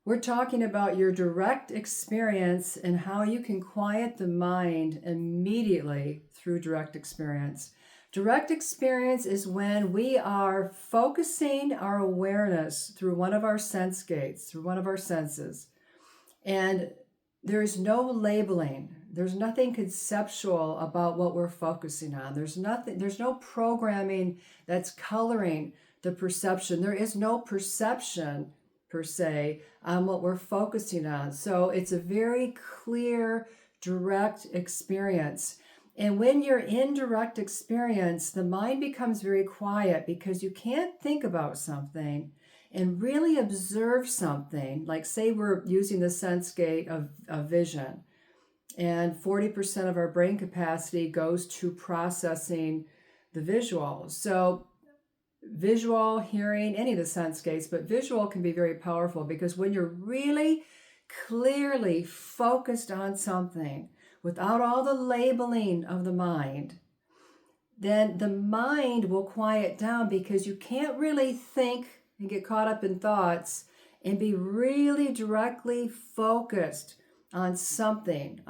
We're talking about your direct experience and how you can quiet the mind immediately through direct experience. Direct experience is when we are focusing our awareness through one of our sense gates, through one of our senses. And there is no labeling. There's nothing conceptual about what we're focusing on. There's no programming that's coloring the perception. There is no perception per se on what we're focusing on. So it's a very clear, direct experience. And when you're in direct experience, the mind becomes very quiet because you can't think about something and really observe something. Like say we're using the sense gate of vision, and 40% of our brain capacity goes to processing the visual. So visual, hearing, any of the sense gates, but visual can be very powerful because when you're really clearly focused on something without all the labeling of the mind, then the mind will quiet down because you can't really think and get caught up in thoughts and be really directly focused on something,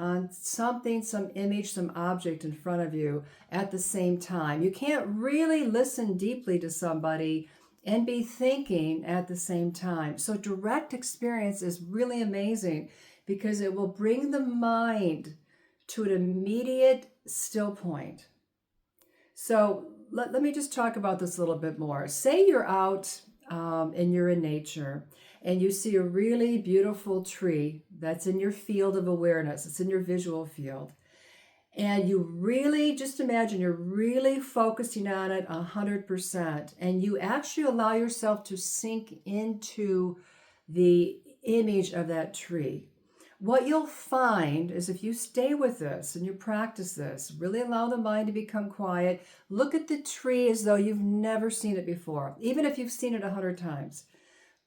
some image, some object in front of you at the same time. You can't really listen deeply to somebody and be thinking at the same time. So direct experience is really amazing because it will bring the mind to an immediate still point. So let me just talk about this a little bit more. Say you're out and you're in nature and you see a really beautiful tree that's in your field of awareness. It's in your visual field. And you really, just imagine you're really focusing on it 100%. And you actually allow yourself to sink into the image of that tree. What you'll find is if you stay with this and you practice this, really allow the mind to become quiet, look at the tree as though you've never seen it before, even if you've seen it 100 times.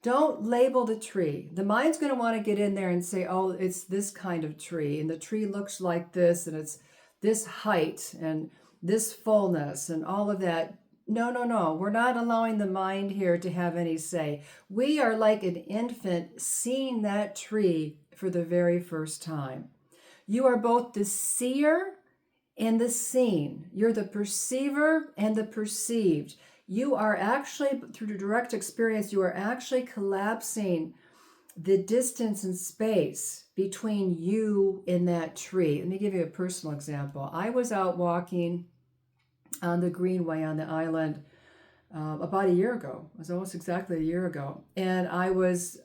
Don't label the tree. The mind's going to want to get in there and say, oh, it's this kind of tree, and the tree looks like this, and it's this height, and this fullness, and all of that. No. We're not allowing the mind here to have any say. We are like an infant seeing that tree for the very first time. You are both the seer and the seen. You're the perceiver and the perceived. You are actually, through direct experience, you are actually collapsing the distance and space between you and that tree. Let me give you a personal example. I was out walking on the Greenway on the island about a year ago. It was almost exactly a year ago. And I was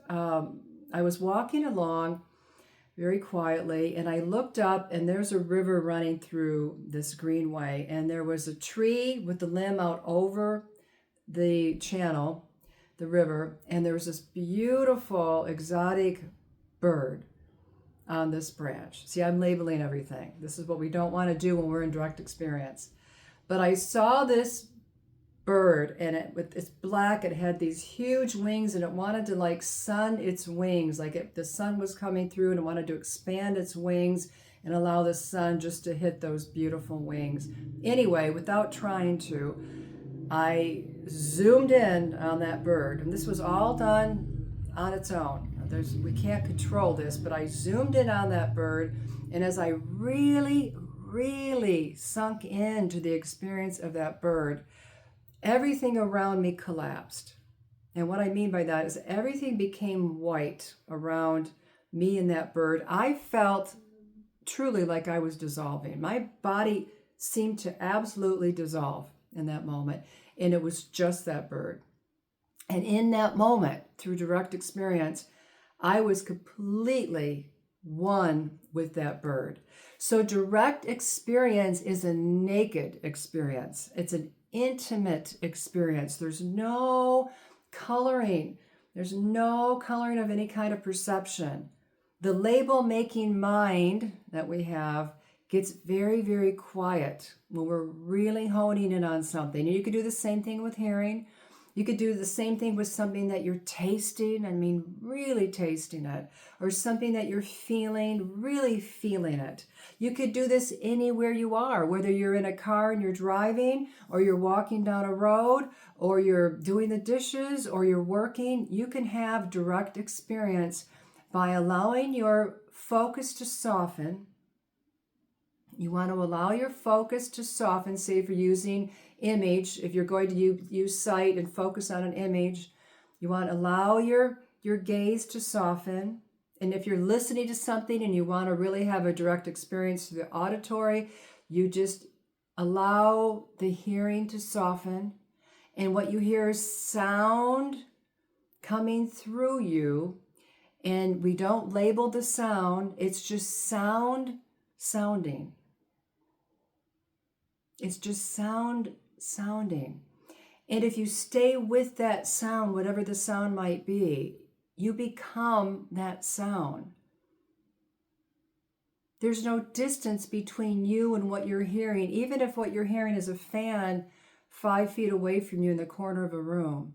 walking along very quietly, and I looked up, and there's a river running through this Greenway, and there was a tree with the limb out over the channel, the river, and there was this beautiful exotic bird on this branch. See, I'm labeling everything. This is what we don't want to do when we're in direct experience. But I saw this bird, and it's black, it had these huge wings, and it wanted to like sun its wings, like the sun was coming through, and it wanted to expand its wings and allow the sun just to hit those beautiful wings. Anyway, without trying to, I zoomed in on that bird, and this was all done on its own. We can't control this, but I zoomed in on that bird, and as I really, really sunk into the experience of that bird, everything around me collapsed. And what I mean by that is everything became white around me and that bird. I felt truly like I was dissolving. My body seemed to absolutely dissolve in that moment. And it was just that bird. And in that moment, through direct experience, I was completely one with that bird. So direct experience is a naked experience. It's an intimate experience. There's no coloring. There's no coloring of any kind of perception. The label-making mind that we have gets very, very quiet when we're really honing in on something. And you can do the same thing with hearing. You could do the same thing with something that you're tasting, I mean, really tasting it, or something that you're feeling, really feeling it. You could do this anywhere you are, whether you're in a car and you're driving, or you're walking down a road, or you're doing the dishes, or you're working. You can have direct experience by allowing your focus to soften. You want to allow your focus to soften. Say if you're using image, if you're going to use sight and focus on an image, you want to allow your gaze to soften. And if you're listening to something and you want to really have a direct experience through the auditory, you just allow the hearing to soften. And what you hear is sound coming through you. And we don't label the sound. It's just sounding. It's just sounding. And if you stay with that sound, whatever the sound might be, you become that sound. There's no distance between you and what you're hearing, even if what you're hearing is a fan 5 feet away from you in the corner of a room.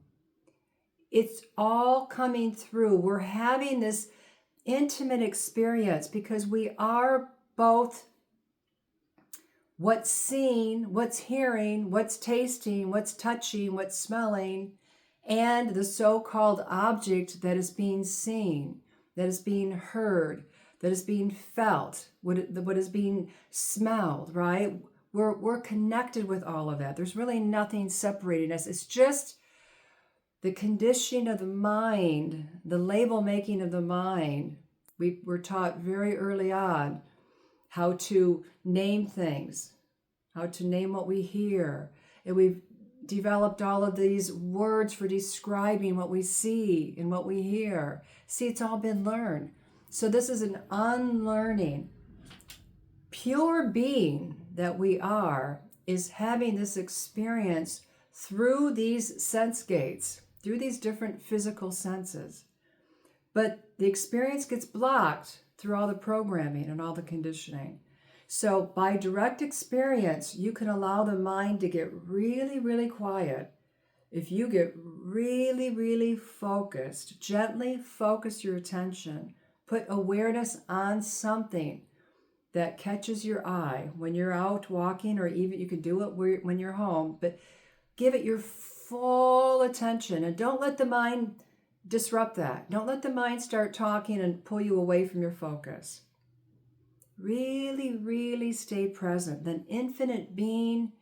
It's all coming through. We're having this intimate experience because we are both what's seen, what's hearing, what's tasting, what's touching, what's smelling, and the so-called object that is being seen, that is being heard, that is being felt, what is being smelled, right? We're connected with all of that. There's really nothing separating us. It's just the conditioning of the mind, the label making of the mind. We were taught very early on how to name things, how to name what we hear. And we've developed all of these words for describing what we see and what we hear. See, it's all been learned. So this is an unlearning. Pure being that we are is having this experience through these sense gates, through these different physical senses. But the experience gets blocked through all the programming and all the conditioning. So by direct experience, you can allow the mind to get really, really quiet. If you get really, really focused, gently focus your attention, put awareness on something that catches your eye when you're out walking, or even you can do it when you're home, but give it your full attention and don't let the mind disrupt that. Don't let the mind start talking and pull you away from your focus. Really, really stay present. Then infinite being,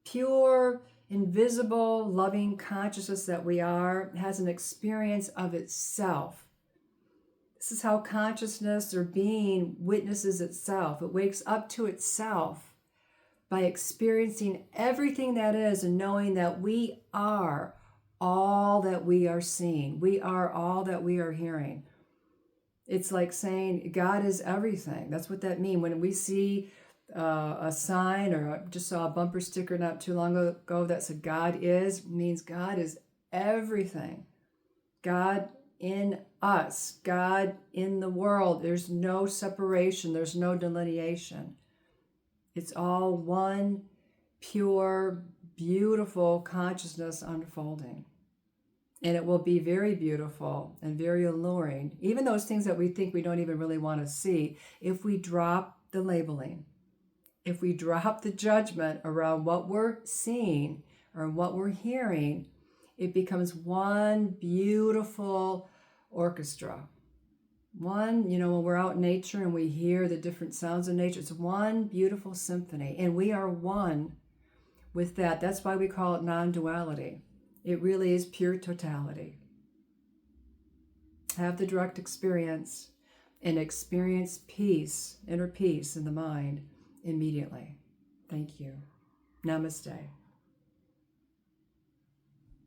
pure, invisible, loving consciousness that we are, has an experience of itself. This is how consciousness or being witnesses itself. It wakes up to itself by experiencing everything that is and knowing that we are all that we are seeing. We are all that we are hearing. It's like saying God is everything. That's what that means. When we see a sign, or I just saw a bumper sticker not too long ago that said God is, means God is everything. God in us, God in the world. There's no separation. There's no delineation. It's all one pure, beautiful consciousness unfolding. And it will be very beautiful and very alluring. Even those things that we think we don't even really want to see, if we drop the labeling, if we drop the judgment around what we're seeing or what we're hearing, it becomes one beautiful orchestra. One, when we're out in nature and we hear the different sounds of nature, it's one beautiful symphony. And we are one with that. That's why we call it non-duality. It really is pure totality. Have the direct experience and experience peace, inner peace in the mind immediately. Thank you. Namaste.